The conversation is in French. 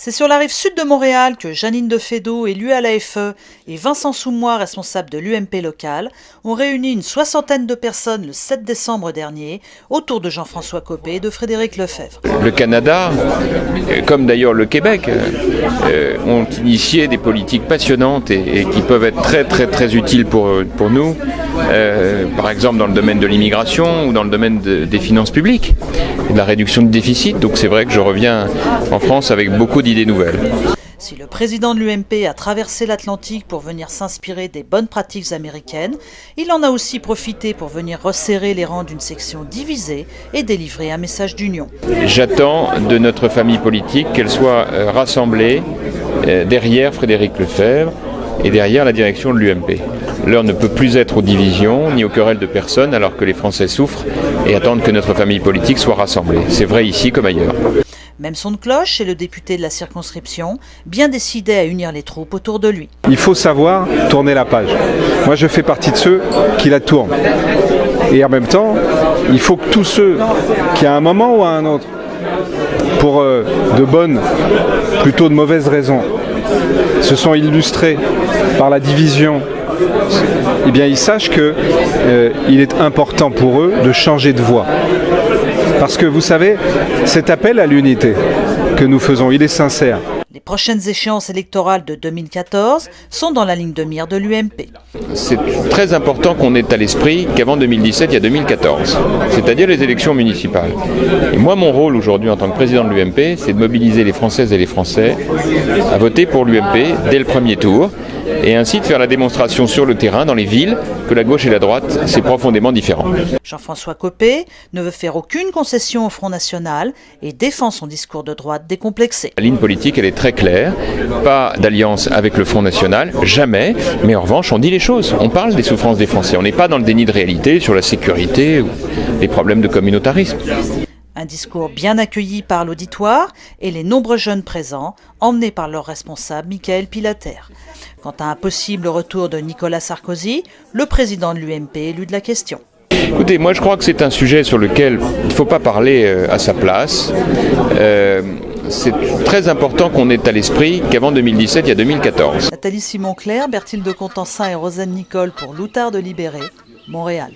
C'est sur la rive sud de Montréal que Janine Defedo, élue à l'AFE, et Vincent Soumois, responsable de l'UMP local, ont réuni une soixantaine de personnes le 7 décembre dernier autour de Jean-François Copé et de Frédéric Lefebvre. Le Canada, comme d'ailleurs le Québec, ont initié des politiques passionnantes et qui peuvent être très utiles pour nous, par exemple dans le domaine de l'immigration ou dans le domaine des finances publiques, et de la réduction du déficit. Donc c'est vrai que je reviens en France avec beaucoup d'idées nouvelles. Si le président de l'UMP a traversé l'Atlantique pour venir s'inspirer des bonnes pratiques américaines, il en a aussi profité pour venir resserrer les rangs d'une section divisée et délivrer un message d'union. J'attends de notre famille politique qu'elle soit rassemblée derrière Frédéric Lefebvre et derrière la direction de l'UMP. L'heure ne peut plus être aux divisions ni aux querelles de personnes alors que les Français souffrent et attendent que notre famille politique soit rassemblée. C'est vrai ici comme ailleurs. Même son de cloche chez le député de la circonscription, bien décidé à unir les troupes autour de lui. Il faut savoir tourner la page. Moi, je fais partie de ceux qui la tournent. Et en même temps, il faut que tous ceux qui, à un moment ou à un autre, pour de bonnes, plutôt de mauvaises raisons, se sont illustrés par la division, eh bien, ils sachent qu'il est important pour eux de changer de voie. Parce que vous savez, cet appel à l'unité que nous faisons, il est sincère. Les prochaines échéances électorales de 2014 sont dans la ligne de mire de l'UMP. C'est très important qu'on ait à l'esprit qu'avant 2017, il y a 2014, c'est-à-dire les élections municipales. Et moi, mon rôle aujourd'hui en tant que président de l'UMP, c'est de mobiliser les Françaises et les Français à voter pour l'UMP dès le premier tour, et ainsi de faire la démonstration sur le terrain, dans les villes, que la gauche et la droite, c'est profondément différent. Jean-François Copé ne veut faire aucune concession au Front National et défend son discours de droite décomplexé. La ligne politique, elle est très claire. Pas d'alliance avec le Front National, jamais. Mais en revanche, on dit les choses. On parle des souffrances des Français. On n'est pas dans le déni de réalité sur la sécurité ou les problèmes de communautarisme. Un discours bien accueilli par l'auditoire et les nombreux jeunes présents, emmenés par leur responsable Michael Pilater. Quant à un possible retour de Nicolas Sarkozy, le président de l'UMP élu de la question. Écoutez, moi je crois que c'est un sujet sur lequel il ne faut pas parler à sa place. C'est très important qu'on ait à l'esprit qu'avant 2017, il y a 2014. Nathalie Simon-Claire, Berthilde Contensin et Rosanne Nicole pour l'Outard de Libéré, Montréal.